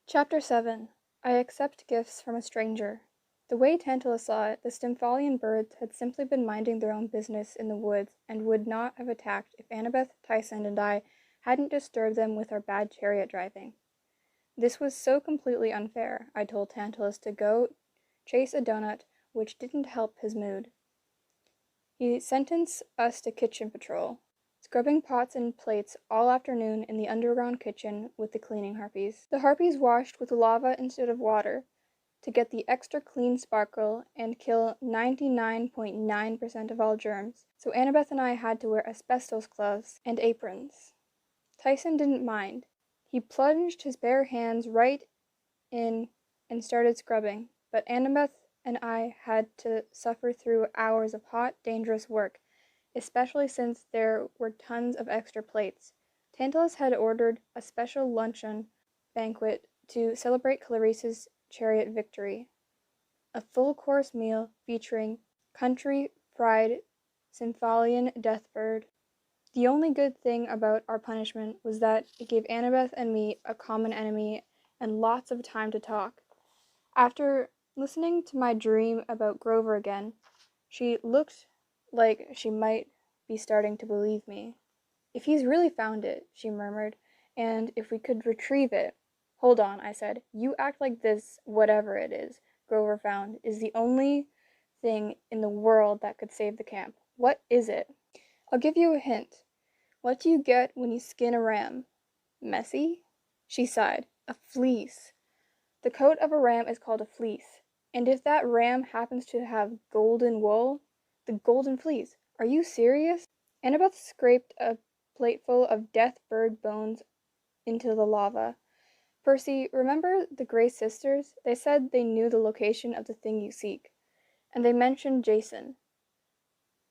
Chapter 7. I Accept Gifts from a Stranger. The way Tantalus saw it, the Stymphalian birds had simply been minding their own business in the woods and would not have attacked if Annabeth, Tyson, and I hadn't disturbed them with our bad chariot driving. This was so completely unfair, I told Tantalus to go chase a donut, which didn't help his mood. He sentenced us to kitchen patrol, scrubbing pots and plates all afternoon in the underground kitchen with the cleaning harpies. The harpies washed with lava instead of water to get the extra clean sparkle and kill 99.9% of all germs, so Annabeth and I had to wear asbestos gloves and aprons. Tyson didn't mind. He plunged his bare hands right in and started scrubbing, but Annabeth and I had to suffer through hours of hot, dangerous work, especially since there were tons of extra plates. Tantalus had ordered a special luncheon banquet to celebrate Clarice's chariot victory. A full-course meal featuring country-fried Stymphalian deathbird. The only good thing about our punishment was that it gave Annabeth and me a common enemy and lots of time to talk. After listening to my dream about Grover again, she looked like she might be starting to believe me. "If he's really found it," she murmured, "and if we could retrieve it—" "Hold on," I said. "You act like this, whatever it is Grover found, is the only thing in the world that could save the camp. What is it?" "I'll give you a hint. What do you get when you skin a ram?" "Messy?" She sighed. "A fleece. The coat of a ram is called a fleece. And if that ram happens to have golden wool, the golden fleece. Are you serious?" Annabeth scraped a plateful of death bird bones into the lava. "Percy, remember the Grey Sisters? They said they knew the location of the thing you seek. And they mentioned Jason.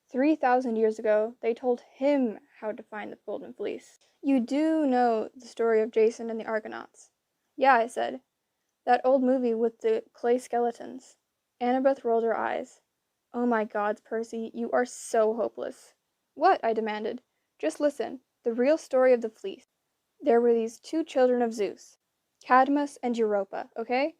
3,000 years ago, they told him how to find the golden fleece. You do know the story of Jason and the Argonauts?" "Yeah," I said. "That old movie with the clay skeletons." Annabeth rolled her eyes. "Oh my gods, Percy, you are so hopeless." "What?" I demanded. "Just listen. The real story of the fleece. There were these two children of Zeus, Cadmus and Europa, okay?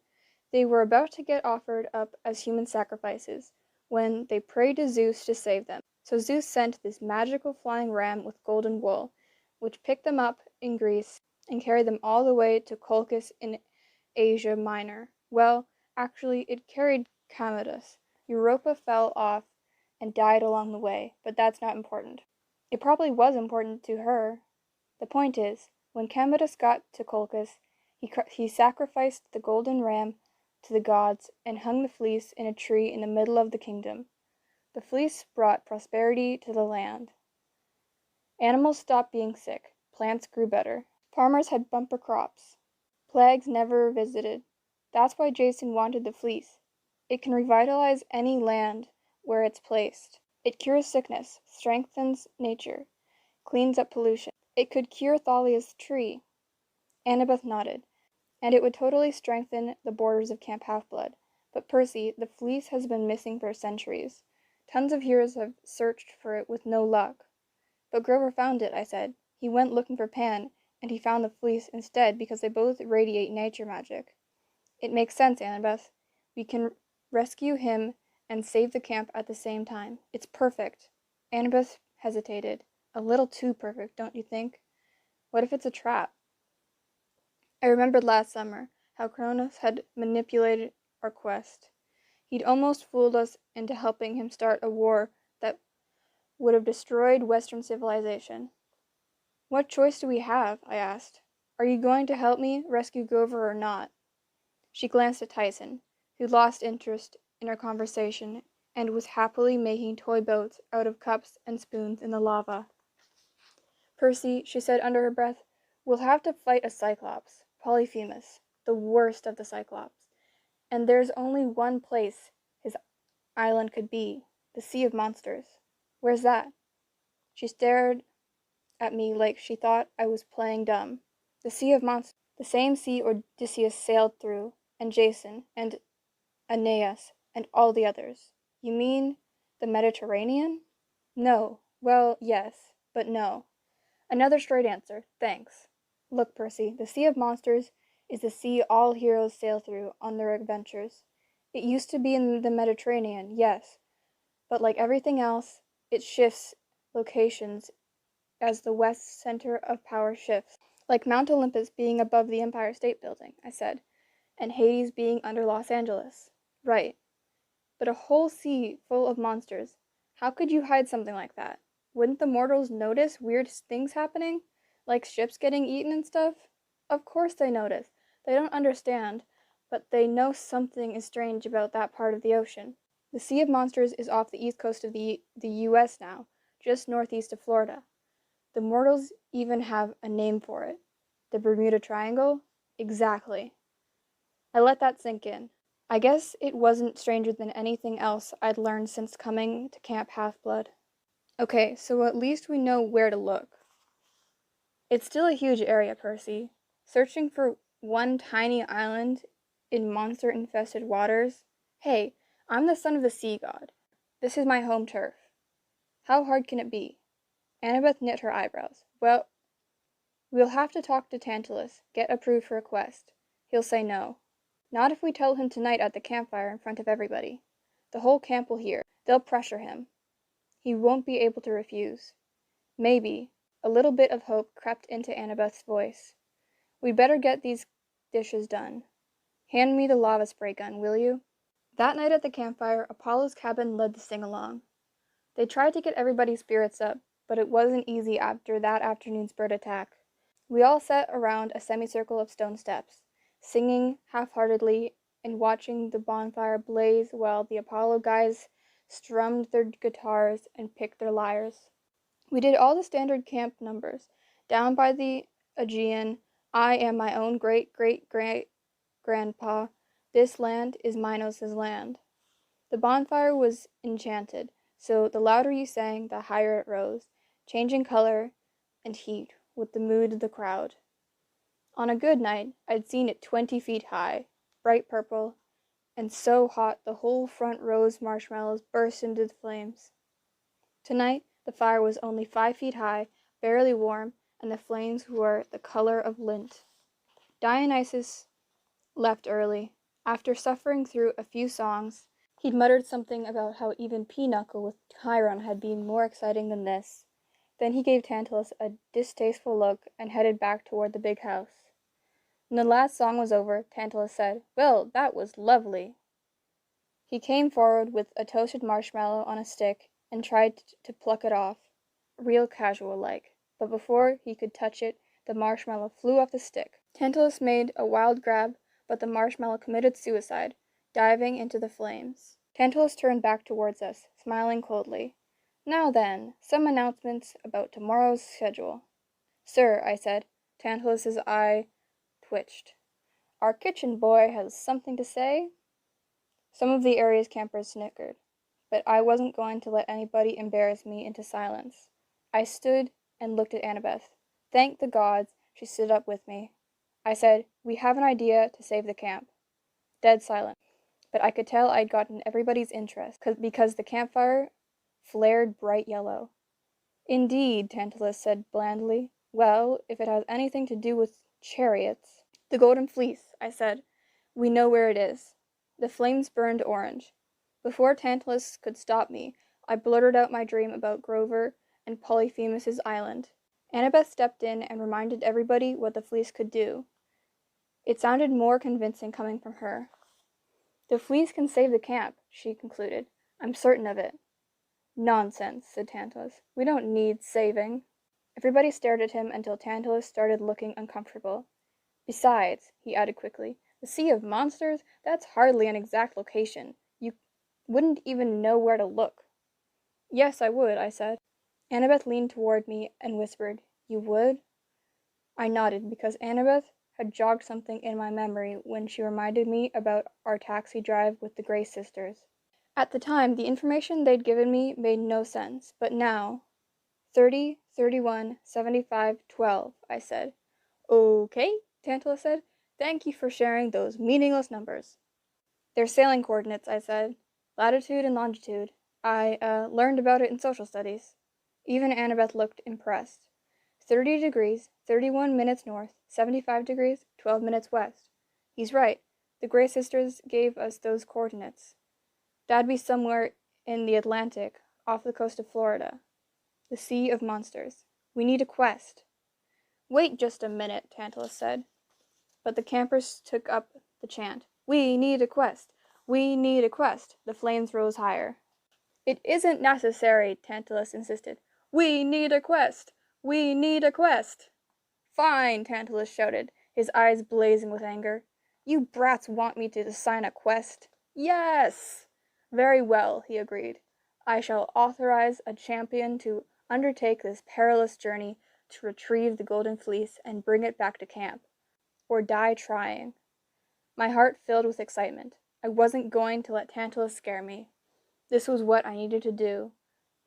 They were about to get offered up as human sacrifices when they prayed to Zeus to save them. So Zeus sent this magical flying ram with golden wool, which picked them up in Greece and carried them all the way to Colchis in Asia Minor. Well, actually, it carried Commodus. Europa fell off and died along the way, but that's not important. It probably was important to her. The point is, when Commodus got to Colchis, he sacrificed the golden ram to the gods and hung the fleece in a tree in the middle of the kingdom. The fleece brought prosperity to the land. Animals stopped being sick. Plants grew better. Farmers had bumper crops. Plagues never visited. That's why Jason wanted the fleece. It can revitalize any land where it's placed. It cures sickness, strengthens nature, cleans up pollution. It could cure Thalia's tree. Annabeth nodded. And it would totally strengthen the borders of Camp Half-Blood. But Percy, the fleece has been missing for centuries. Tons of heroes have searched for it with no luck. But Grover found it, I said. He went looking for Pan, and he found the fleece instead because they both radiate nature magic. It makes sense, Annabeth. We can rescue him and save the camp at the same time. It's perfect. Annabeth hesitated. A little too perfect, don't you think? What if it's a trap? I remembered last summer how Cronus had manipulated our quest. He'd almost fooled us into helping him start a war that would have destroyed Western civilization. "What choice do we have?" I asked. "Are you going to help me rescue Grover or not?" She glanced at Tyson, who lost interest in our conversation and was happily making toy boats out of cups and spoons in the lava. "Percy," she said under her breath, "we'll have to fight a Cyclops, Polyphemus, the worst of the Cyclops. And there's only one place his island could be, the Sea of Monsters." "Where's that?" She stared at me like she thought I was playing dumb. "The Sea of Monsters. The same sea Odysseus sailed through, and Jason, and Aeneas, and all the others." "You mean the Mediterranean?" "No. Well, yes, but no." "Another straight answer. Thanks. Look, Percy, the Sea of Monsters is the sea all heroes sail through on their adventures. It used to be in the Mediterranean, yes, but like everything else, it shifts locations as the West's center of power shifts. Like Mount Olympus being above the Empire State Building, I said, and Hades being under Los Angeles. Right. But a whole sea full of monsters. How could you hide something like that? Wouldn't the mortals notice weird things happening? Like ships getting eaten and stuff? Of course they notice. They don't understand, but they know something is strange about that part of the ocean. The Sea of Monsters is off the east coast of the US now, just northeast of Florida. The mortals even have a name for it. The Bermuda Triangle? Exactly. I let that sink in. I guess it wasn't stranger than anything else I'd learned since coming to Camp Half-Blood. Okay, so at least we know where to look. It's still a huge area, Percy. Searching for one tiny island in monster-infested waters? Hey, I'm the son of the sea god. This is my home turf. How hard can it be? Annabeth knit her eyebrows. Well, we'll have to talk to Tantalus, get approved for a quest. He'll say no. Not if we tell him tonight at the campfire in front of everybody. The whole camp will hear. They'll pressure him. He won't be able to refuse. Maybe. A little bit of hope crept into Annabeth's voice. We'd better get these dishes done. Hand me the lava spray gun, will you? That night at the campfire, Apollo's cabin led the sing-along. They tried to get everybody's spirits up, but it wasn't easy after that afternoon's bird attack. We all sat around a semicircle of stone steps, singing half-heartedly and watching the bonfire blaze while the Apollo guys strummed their guitars and picked their lyres. We did all the standard camp numbers. Down by the Aegean, I am my own great-great-great-grandpa. This land is Minos' land. The bonfire was enchanted, so the louder you sang, the higher it rose, changing color and heat with the mood of the crowd. On a good night, I'd seen it 20 feet high, bright purple, and so hot the whole front row's marshmallows burst into the flames. Tonight, the fire was only 5 feet high, barely warm, and the flames were the color of lint. Dionysus left early. After suffering through a few songs, he'd muttered something about how even Pinochle with Chiron had been more exciting than this. Then he gave Tantalus a distasteful look and headed back toward the big house. When the last song was over, Tantalus said, "Well, that was lovely." He came forward with a toasted marshmallow on a stick and tried to pluck it off, real casual-like, but before he could touch it, the marshmallow flew off the stick. Tantalus made a wild grab, but the marshmallow committed suicide, diving into the flames. Tantalus turned back towards us, smiling coldly. "Now then, some announcements about tomorrow's schedule." "Sir," I said. Tantalus's eye twitched. "Our kitchen boy has something to say?" Some of the area's campers snickered, but I wasn't going to let anybody embarrass me into silence. I stood and looked at Annabeth. Thank the gods, she stood up with me. I said, "We have an idea to save the camp." Dead silent, but I could tell I'd gotten everybody's interest, because the campfire flared bright yellow. "Indeed," Tantalus said blandly. "Well, if it has anything to do with chariots—" "The Golden Fleece," I said. "We know where it is." The flames burned orange. Before Tantalus could stop me, I blurted out my dream about Grover and Polyphemus's island. Annabeth stepped in and reminded everybody what the fleece could do. It sounded more convincing coming from her. "The fleece can save the camp," she concluded. "I'm certain of it." "Nonsense," said Tantalus. "We don't need saving." Everybody stared at him until Tantalus started looking uncomfortable. "Besides," he added quickly, "the Sea of Monsters? That's hardly an exact location. You wouldn't even know where to look." "Yes, I would," I said. Annabeth leaned toward me and whispered, "You would?" I nodded, because Annabeth had jogged something in my memory when she reminded me about our taxi drive with the Gray sisters. At the time, the information they'd given me made no sense, but now— 30, 31, 75, 12, I said. "Okay," Tantalus said. "Thank you for sharing those meaningless numbers." "They're sailing coordinates," I said. "Latitude and longitude. I learned about it in social studies." Even Annabeth looked impressed. 30 degrees, 31 minutes north, 75 degrees, 12 minutes west. He's right. The Gray Sisters gave us those coordinates. That'd be somewhere in the Atlantic, off the coast of Florida. The Sea of Monsters. We need a quest. Wait just a minute, Tantalus said. But the campers took up the chant. We need a quest. We need a quest. The flames rose higher. It isn't necessary, Tantalus insisted. We need a quest. We need a quest. Fine, Tantalus shouted, his eyes blazing with anger. You brats want me to assign a quest? Yes! Very well, he agreed. I shall authorize a champion to undertake this perilous journey to retrieve the Golden Fleece and bring it back to camp, or die trying. My heart filled with excitement. I wasn't going to let Tantalus scare me. This was what I needed to do.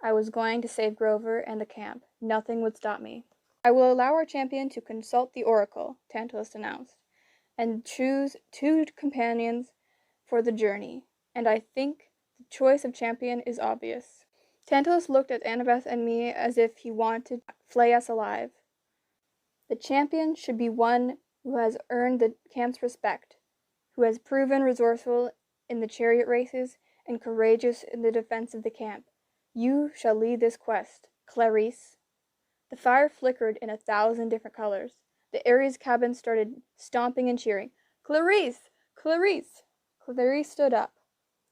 I was going to save Grover and the camp. Nothing would stop me. I will allow our champion to consult the oracle, Tantalus announced, and choose 2 companions for the journey, and I think the choice of champion is obvious. Tantalus looked at Annabeth and me as if he wanted to flay us alive. The champion should be one who has earned the camp's respect, who has proven resourceful in the chariot races and courageous in the defense of the camp. You shall lead this quest, Clarice. The fire flickered in 1,000 different colors. The Ares cabin started stomping and cheering. Clarice! Clarice! Clarice stood up,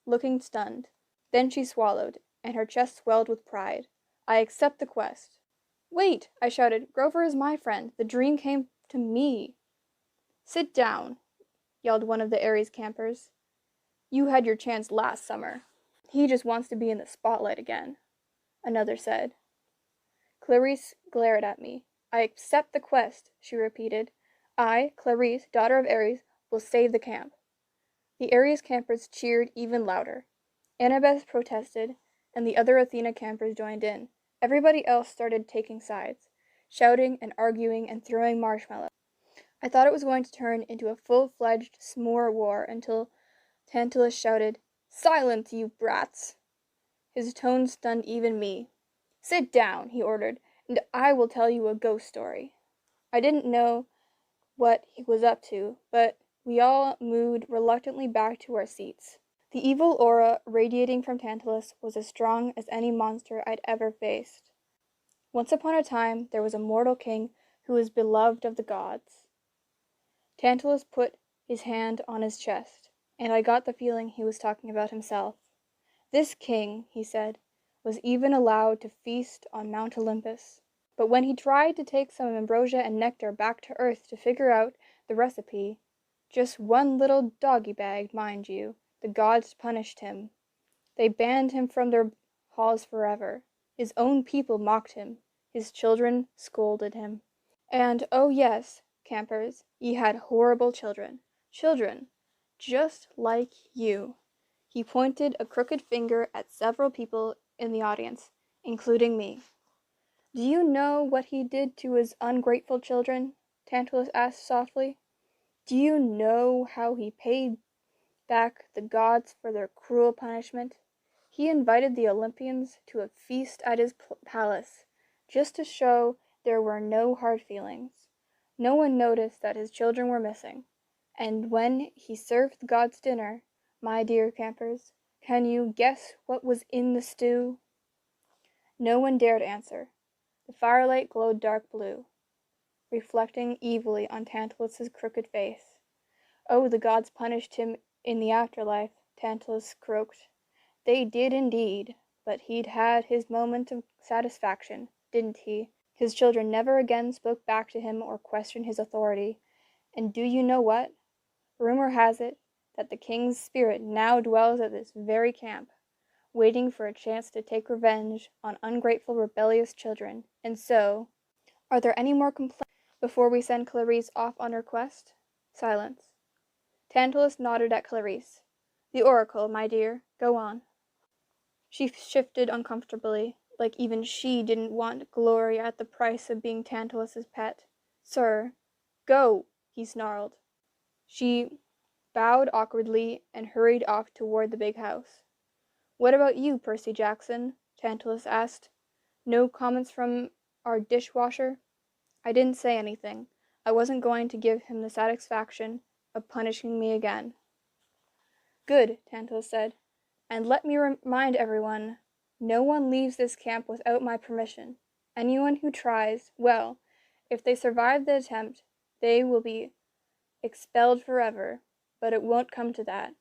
looking stunned. Then she swallowed, and her chest swelled with pride. I accept the quest. Wait, I shouted. Grover is my friend. The dream came to me. Sit down, yelled one of the Ares campers. You had your chance last summer. He just wants to be in the spotlight again, another said. Clarice glared at me. I accept the quest, she repeated. I, Clarice, daughter of Ares, will save the camp. The Ares campers cheered even louder. Annabeth protested, and the other Athena campers joined in. Everybody else started taking sides, shouting and arguing and throwing marshmallows. I thought it was going to turn into a full-fledged s'more war until Tantalus shouted, Silence, you brats! His tone stunned even me. Sit down, he ordered, and I will tell you a ghost story. I didn't know what he was up to, but we all moved reluctantly back to our seats. The evil aura radiating from Tantalus was as strong as any monster I'd ever faced. Once upon a time, there was a mortal king who was beloved of the gods. Tantalus put his hand on his chest, and I got the feeling he was talking about himself. This king, he said, was even allowed to feast on Mount Olympus. But when he tried to take some ambrosia and nectar back to Earth to figure out the recipe, just one little doggy bag, mind you, the gods punished him. They banned him from their halls forever. His own people mocked him. His children scolded him. And, oh yes, campers, he had horrible children. Children, just like you. He pointed a crooked finger at several people in the audience, including me. Do you know what he did to his ungrateful children? Tantalus asked softly. Do you know how he paid back the gods for their cruel punishment? He invited the Olympians to a feast at his palace, just to show there were no hard feelings. No one noticed that his children were missing. And when he served the gods dinner, my dear campers, can you guess what was in the stew? No one dared answer. The firelight glowed dark blue, reflecting evilly on Tantalus's crooked face. Oh, the gods punished him in the afterlife, Tantalus croaked. They did indeed, but he'd had his moment of satisfaction, didn't he? His children never again spoke back to him or questioned his authority. And do you know what? Rumor has it that the king's spirit now dwells at this very camp, waiting for a chance to take revenge on ungrateful, rebellious children. And so, are there any more complaints before we send Clarice off on her quest? Silence. Tantalus nodded at Clarice. The oracle, my dear. Go on. She shifted uncomfortably, like even she didn't want glory at the price of being Tantalus's pet. Sir, go, he snarled. She bowed awkwardly and hurried off toward the big house. What about you, Percy Jackson? Tantalus asked. No comments from our dishwasher? I didn't say anything. I wasn't going to give him the satisfaction of punishing me again. Good, Tantalus said, and let me remind everyone, no one leaves this camp without my permission. Anyone who tries, well, if they survive the attempt, they will be expelled forever, but it won't come to that.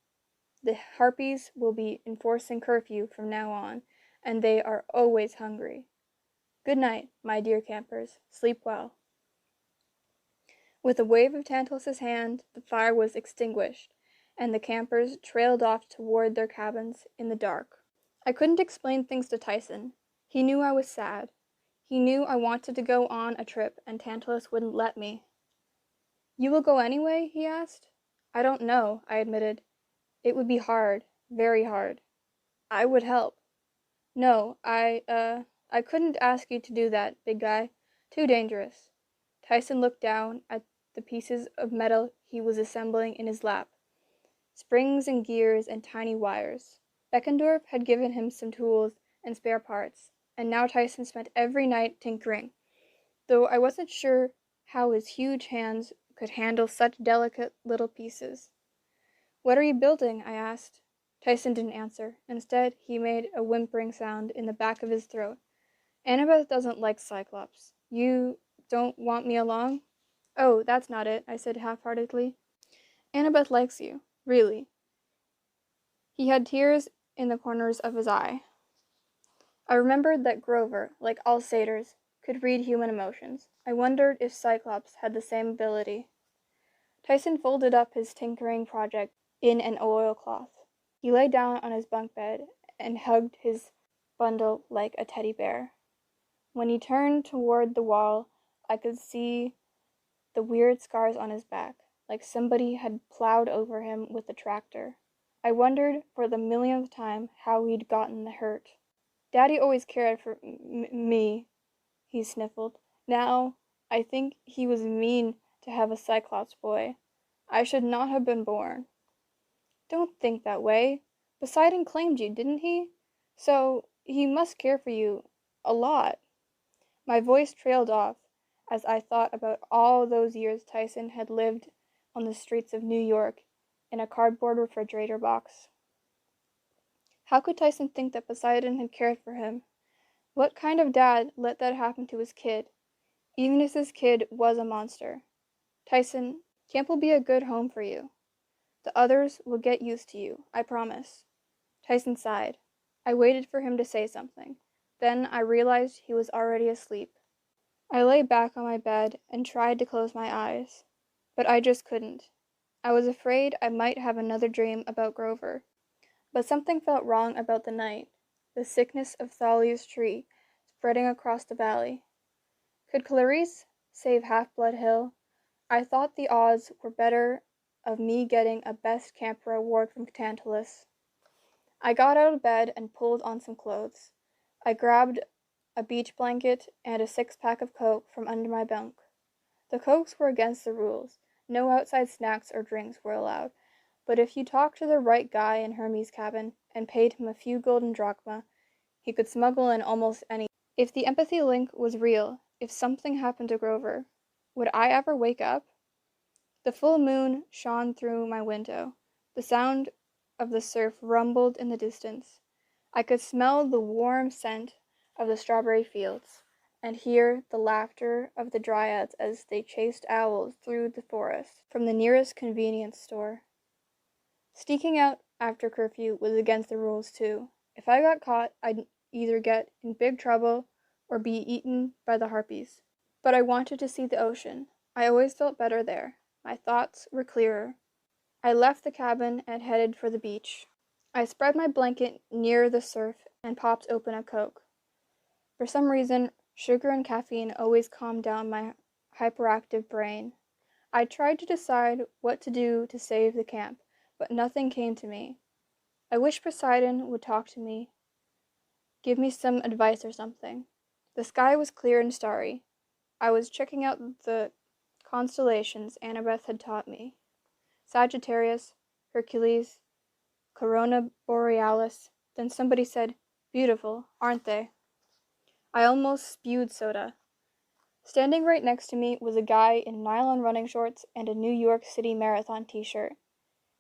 The Harpies will be enforcing curfew from now on, and they are always hungry. Good night, my dear campers. Sleep well. With a wave of Tantalus's hand, the fire was extinguished, and the campers trailed off toward their cabins in the dark. I couldn't explain things to Tyson. He knew I was sad. He knew I wanted to go on a trip, and Tantalus wouldn't let me. You will go anyway? He asked. I don't know, I admitted. It would be hard, very hard. I would help. No, I couldn't ask you to do that, big guy. Too dangerous. Tyson looked down at the pieces of metal he was assembling in his lap. Springs and gears and tiny wires. Beckendorf had given him some tools and spare parts, and now Tyson spent every night tinkering, though I wasn't sure how his huge hands could handle such delicate little pieces. What are you building? I asked. Tyson didn't answer. Instead, he made a whimpering sound in the back of his throat. Annabeth doesn't like Cyclops. You don't want me along? Oh, that's not it, I said half-heartedly. Annabeth likes you, really. He had tears in the corners of his eye. I remembered that Grover, like all satyrs, could read human emotions. I wondered if Cyclops had the same ability. Tyson folded up his tinkering project in an oilcloth. He lay down on his bunk bed and hugged his bundle like a teddy bear. When he turned toward the wall, I could see the weird scars on his back, like somebody had plowed over him with a tractor. I wondered for the millionth time how he'd gotten the hurt. Daddy always cared for me, he sniffled. Now, I think he was mean to have a Cyclops boy. I should not have been born. Don't think that way. Poseidon claimed you, didn't he? So, he must care for you a lot. My voice trailed off as I thought about all those years Tyson had lived on the streets of New York in a cardboard refrigerator box. How could Tyson think that Poseidon had cared for him? What kind of dad let that happen to his kid, even if his kid was a monster? Tyson, camp will be a good home for you. The others will get used to you, I promise. Tyson sighed. I waited for him to say something. Then I realized he was already asleep. I lay back on my bed and tried to close my eyes, but I just couldn't. I was afraid I might have another dream about Grover. But something felt wrong about the night, the sickness of Thalia's tree spreading across the valley. Could Clarice save Half-Blood Hill? I thought the odds were better of me getting a Best Camper award from Tantalus. I got out of bed and pulled on some clothes. I grabbed a beach blanket and a 6-pack of Coke from under my bunk. The Cokes were against the rules. No outside snacks or drinks were allowed. But if you talked to the right guy in Hermes' cabin and paid him a few golden drachma, he could smuggle in almost anything. If the empathy link was real, if something happened to Grover, would I ever wake up? The full moon shone through my window. The sound of the surf rumbled in the distance. I could smell the warm scent of the strawberry fields, and hear the laughter of the dryads as they chased owls through the forest from the nearest convenience store. Sneaking out after curfew was against the rules, too. If I got caught, I'd either get in big trouble or be eaten by the harpies. But I wanted to see the ocean. I always felt better there. My thoughts were clearer. I left the cabin and headed for the beach. I spread my blanket near the surf and popped open a Coke. For some reason, sugar and caffeine always calmed down my hyperactive brain. I tried to decide what to do to save the camp, but nothing came to me. I wish Poseidon would talk to me, give me some advice or something. The sky was clear and starry. I was checking out the constellations Annabeth had taught me. Sagittarius, Hercules, Corona Borealis. Then somebody said, "Beautiful, aren't they?" I almost spewed soda. Standing right next to me was a guy in nylon running shorts and a New York City Marathon t-shirt.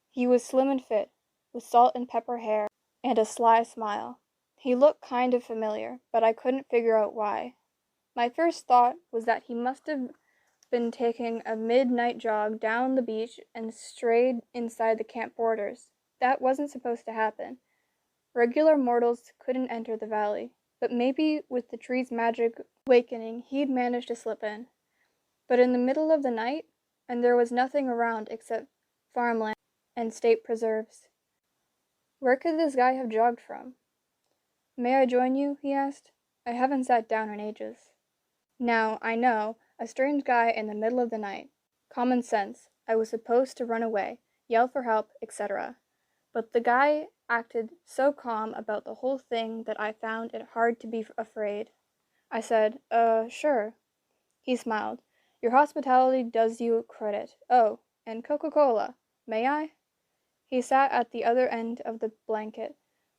He was slim and fit, with salt and pepper hair and a sly smile. He looked kind of familiar, but I couldn't figure out why. My first thought was that he must have been taking a midnight jog down the beach and strayed inside the camp borders. That wasn't supposed to happen. Regular mortals couldn't enter the valley, but maybe with the tree's magic awakening, he'd managed to slip in. But in the middle of the night, and there was nothing around except farmland and state preserves. Where could this guy have jogged from? "May I join you?" he asked. "I haven't sat down in ages." Now, I know, a strange guy in the middle of the night. Common sense. I was supposed to run away, yell for help, etc. But the guy acted so calm about the whole thing that I found it hard to be afraid. I said, sure." He smiled. "Your hospitality does you credit. Oh, and Coca-Cola. May I?" He sat at the other end of the blanket,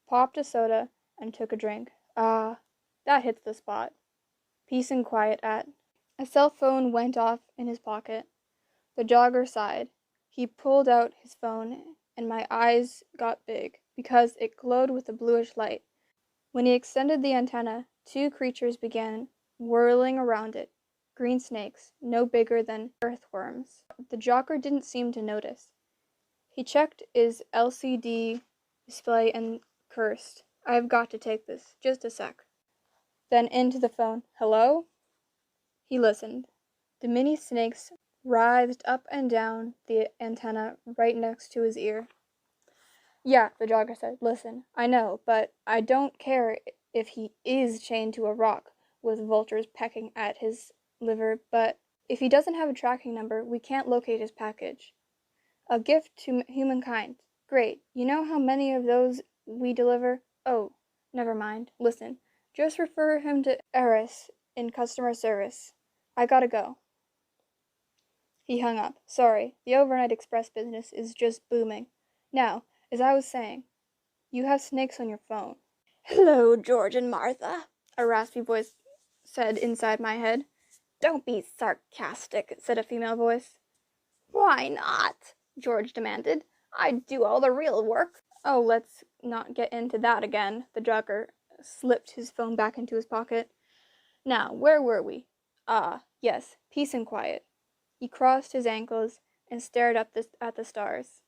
popped a soda, and took a drink. Ah, that hits the spot. Peace and quiet at. A cell phone went off in his pocket. The jogger sighed. He pulled out his phone, and my eyes got big, because it glowed with a bluish light. When he extended the antenna, two creatures began whirling around it. Green snakes, no bigger than earthworms. The jogger didn't seem to notice. He checked his LCD display and cursed. "I've got to take this. Just a sec." Then into the phone. "Hello?" He listened. The mini snakes writhed up and down the antenna right next to his ear. "Yeah," the jogger said. "Listen, I know, but I don't care if he is chained to a rock with vultures pecking at his liver, but if he doesn't have a tracking number, we can't locate his package. A gift to humankind. Great. You know how many of those we deliver? Oh, never mind. Listen, just refer him to Hermes in customer service. I gotta go." He hung up. "Sorry, the overnight express business is just booming. Now, as I was saying, you have snakes on your phone." "Hello, George and Martha," a raspy voice said inside my head. "Don't be sarcastic," said a female voice. "Why not?" George demanded. "I do all the real work." "Oh, let's not get into that again." The jogger slipped his phone back into his pocket. "Now, where were we? Ah, yes, peace and quiet." He crossed his ankles and stared up at the stars.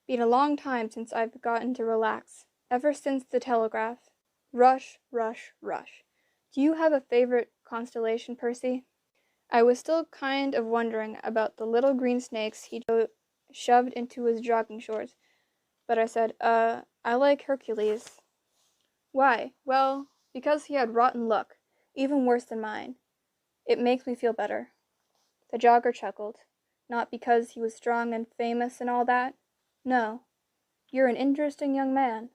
"Been a long time since I've gotten to relax. Ever since the telegraph. Rush, rush, rush. Do you have a favorite constellation, Percy?" I was still kind of wondering about the little green snakes he shoved into his jogging shorts, but I said, I like Hercules." "Why?" "Well, because he had rotten luck, even worse than mine. It makes me feel better." The jogger chuckled. "Not because he was strong and famous and all that? No. You're an interesting young man.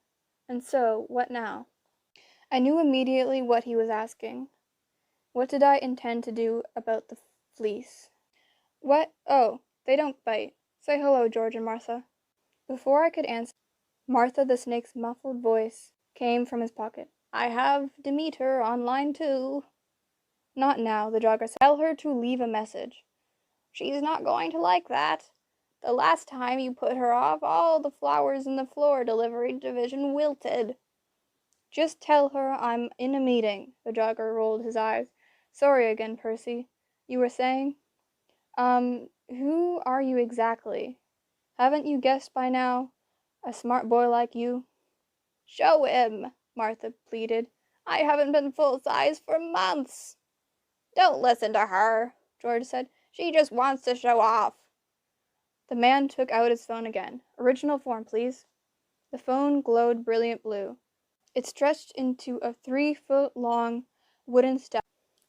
And so, what now?" I knew immediately what he was asking. What did I intend to do about the fleece? "What? Oh, they don't bite. Say hello, George and Martha." Before I could answer, Martha the snake's muffled voice came from his pocket. "I have Demeter on line 2. "Not now," the jogger said. "Tell her to leave a message." "She's not going to like that. The last time you put her off, all the flowers in the floor delivery division wilted." "Just tell her I'm in a meeting." The jogger rolled his eyes. "Sorry again, Percy. You were saying?" Who are you exactly? Haven't you guessed by now? A smart boy like you." "Show him," Martha pleaded. "I haven't been full size for months." "Don't listen to her," George said. "She just wants to show off." The man took out his phone again. "Original form, please." The phone glowed brilliant blue. It stretched into a 3-foot-long wooden staff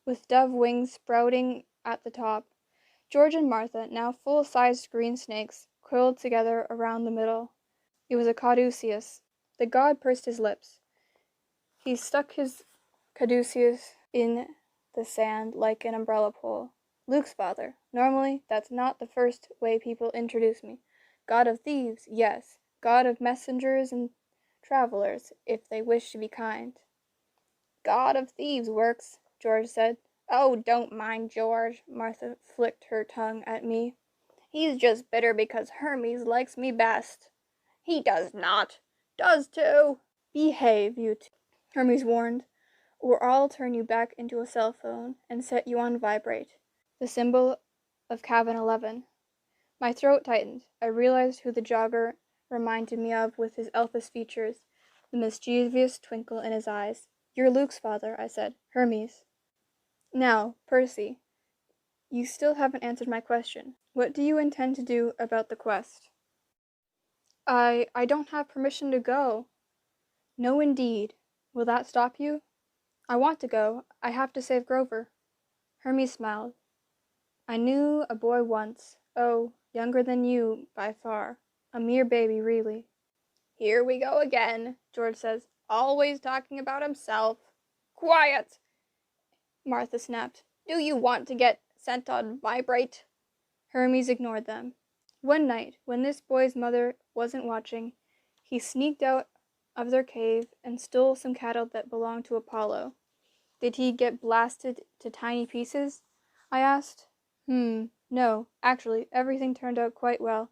with dove wings sprouting at the top. George and Martha, now full-sized green snakes, coiled together around the middle. It was a caduceus. The god pursed his lips. He stuck his caduceus in the sand like an umbrella pole. "Luke's father. Normally, that's not the first way people introduce me. God of thieves, yes. God of messengers and travelers, if they wish to be kind." "God of thieves works," George said. Oh, don't mind George, Martha flicked her tongue at me. He's just bitter because Hermes likes me best. He does not. Does too. Behave, you two, Hermes warned, or I'll turn you back into a cell phone and set you on vibrate, the symbol of cabin 11. My throat tightened. I realized who the jogger reminded me of with his elfish features, the mischievous twinkle in his eyes. You're Luke's father, I said. Hermes. Now, Percy, you still haven't answered my question. What do you intend to do about the quest? I don't have permission to go. No, indeed. Will that stop you? I want to go. I have to save Grover. Hermes smiled. I knew a boy once, oh, younger than you by far. A mere baby, really. Here we go again, George says, always talking about himself. Quiet! Martha snapped. Do you want to get sent on vibrate? Hermes ignored them. One night, when this boy's mother wasn't watching, he sneaked out of their cave and stole some cattle that belonged to Apollo. Did he get blasted to tiny pieces? I asked. No, actually, everything turned out quite well.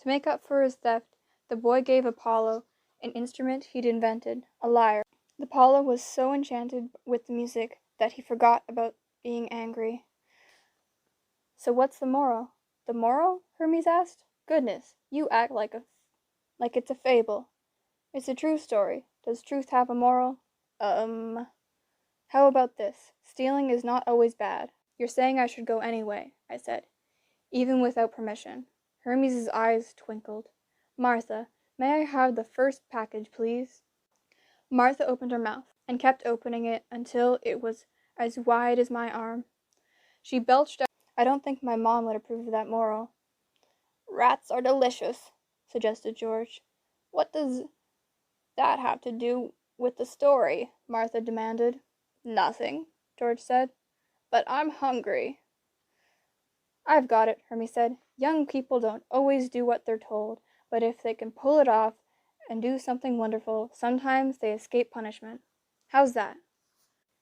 To make up for his theft, the boy gave Apollo an instrument he'd invented, a lyre. The Apollo was so enchanted with the music that he forgot about being angry. So what's the moral? The moral? Hermes asked. Goodness, you act like it's a fable. It's a true story. Does truth have a moral? How about this? Stealing is not always bad. You're saying I should go anyway, I said, even without permission. Hermes' eyes twinkled. Martha, may I have the first package, please? Martha opened her mouth, and kept opening it until it was as wide as my arm. She belched out, I don't think my mom would approve of that moral. Rats are delicious, suggested George. What does that have to do with the story? Martha demanded. Nothing, George said. But I'm hungry. I've got it, Hermes said. Young people don't always do what they're told, but if they can pull it off and do something wonderful, sometimes they escape punishment. How's that?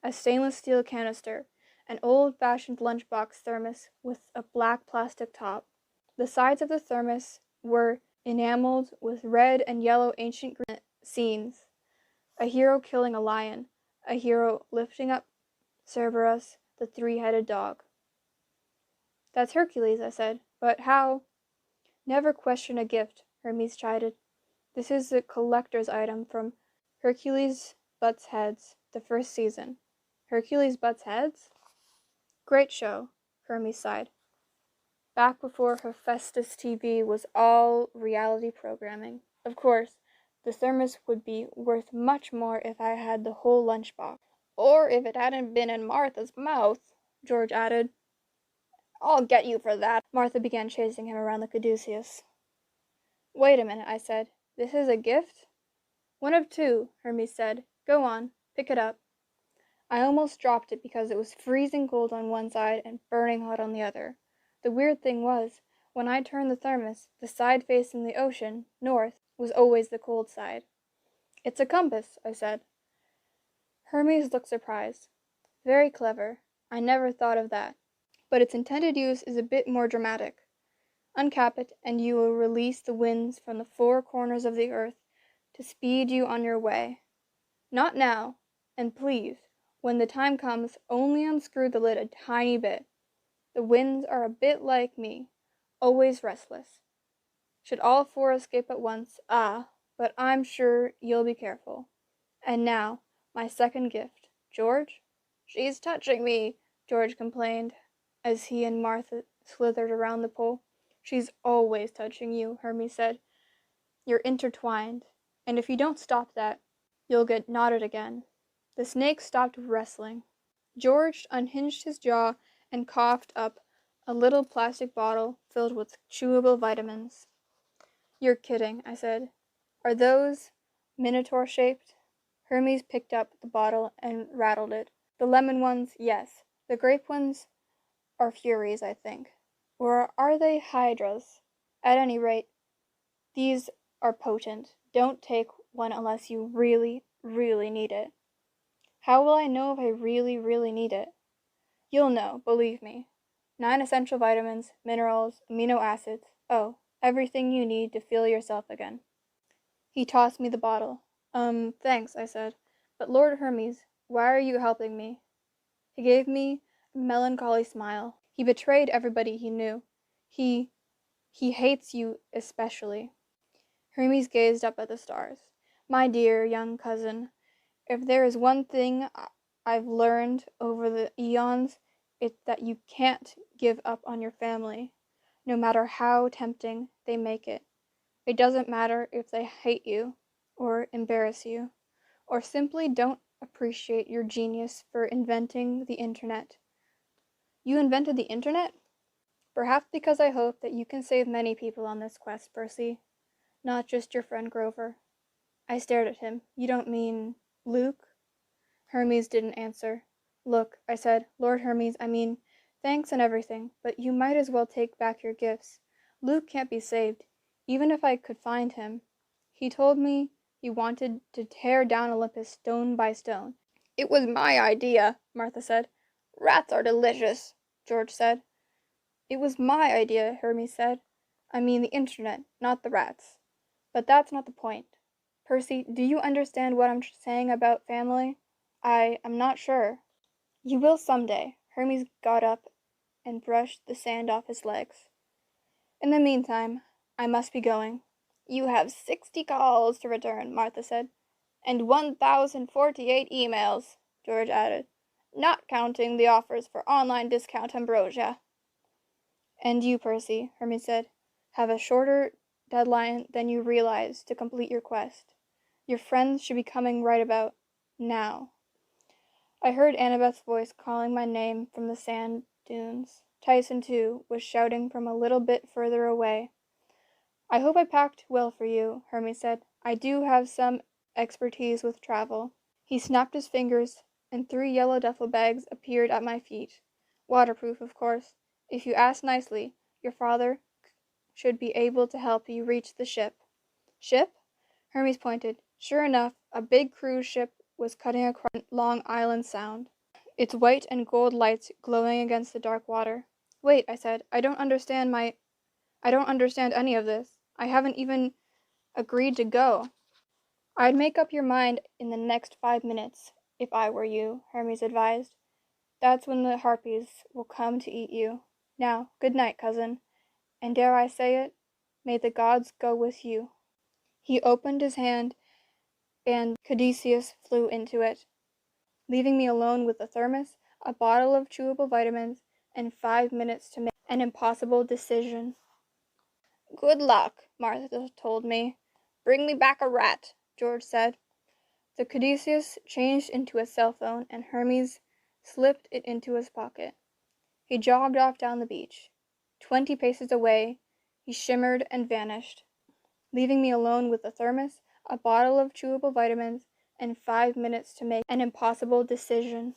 A stainless steel canister, an old-fashioned lunchbox thermos with a black plastic top. The sides of the thermos were enameled with red and yellow ancient Greek scenes. A hero killing a lion, a hero lifting up Cerberus, the three-headed dog. That's Hercules, I said. But how? Never question a gift, Hermes chided. This is a collector's item from Hercules Butts Heads, the first season. Hercules Butts Heads? Great show, Hermes sighed. Back before Hephaestus TV was all reality programming. Of course, the thermos would be worth much more if I had the whole lunchbox. Or if it hadn't been in Martha's mouth, George added. I'll get you for that. Martha began chasing him around the caduceus. Wait a minute, I said. This is a gift? One of two, Hermes said. Go on, pick it up. I almost dropped it because it was freezing cold on one side and burning hot on the other. The weird thing was, when I turned the thermos, the side facing the ocean, north, was always the cold side. It's a compass, I said. Hermes looked surprised. Very clever. I never thought of that. But its intended use is a bit more dramatic. Uncap it, and you will release the winds from the four corners of the earth to speed you on your way. Not now, and please, when the time comes, only unscrew the lid a tiny bit. The winds are a bit like me, always restless. Should all four escape at once, but I'm sure you'll be careful. And now, my second gift. George? She's touching me, George complained, as he and Martha slithered around the pole. She's always touching you, Hermes said. You're intertwined, and if you don't stop that, you'll get knotted again. The snake stopped wrestling. George unhinged his jaw and coughed up a little plastic bottle filled with chewable vitamins. You're kidding, I said. Are those minotaur-shaped? Hermes picked up the bottle and rattled it. The lemon ones, yes. The grape ones are furies, I think. Or are they hydras? At any rate, these are potent. Don't take one unless you really, really need it. How will I know if I really, really need it? You'll know, believe me. 9 essential vitamins, minerals, amino acids. Oh, everything you need to feel yourself again. He tossed me the bottle. Thanks, I said. But Lord Hermes, why are you helping me? He gave me a melancholy smile. He betrayed everybody he knew. He hates you especially. Hermes gazed up at the stars. My dear young cousin, if there is one thing I've learned over the eons, it's that you can't give up on your family, no matter how tempting they make it. It doesn't matter if they hate you, or embarrass you, or simply don't appreciate your genius for inventing the internet. You invented the internet? Perhaps because I hope that you can save many people on this quest, Percy, not just your friend Grover. I stared at him. You don't mean Luke? Hermes didn't answer. Look, I said, Lord Hermes, I mean, thanks and everything, but you might as well take back your gifts. Luke can't be saved, even if I could find him. He told me he wanted to tear down Olympus stone by stone. It was my idea, Martha said. Rats are delicious, George said. It was my idea, Hermes said. I mean the internet, not the rats. But that's not the point. Percy, do you understand what I'm saying about family? I'm not sure. You will someday. Hermes got up and brushed the sand off his legs. In the meantime, I must be going. You have 60 calls to return, Martha said. And 1,048 emails, George added, not counting the offers for online discount ambrosia. And you, Percy, Hermes said, have a shorter deadline than you realize to complete your quest. Your friends should be coming right about now. I heard Annabeth's voice calling my name from the sand dunes. Tyson, too, was shouting from a little bit further away. I hope I packed well for you, Hermes said. I do have some expertise with travel. He snapped his fingers, and 3 yellow duffel bags appeared at my feet. Waterproof, of course. If you ask nicely, your father should be able to help you reach the ship. Ship? Hermes pointed. Sure enough, a big cruise ship was cutting across Long Island Sound, its white and gold lights glowing against the dark water. Wait, I said, I don't understand any of this. I haven't even agreed to go. I'd make up your mind in the next 5 minutes, if I were you, Hermes advised. That's when the harpies will come to eat you. Now, good night, cousin, and dare I say it, may the gods go with you. He opened his hand, and Caduceus flew into it, leaving me alone with a thermos, a bottle of chewable vitamins, and 5 minutes to make an impossible decision. Good luck, Martha told me. Bring me back a rat, George said. The Caduceus changed into a cell phone, and Hermes slipped it into his pocket. He jogged off down the beach. 20 paces away, he shimmered and vanished, leaving me alone with a thermos, a bottle of chewable vitamins, and 5 minutes to make an impossible decision.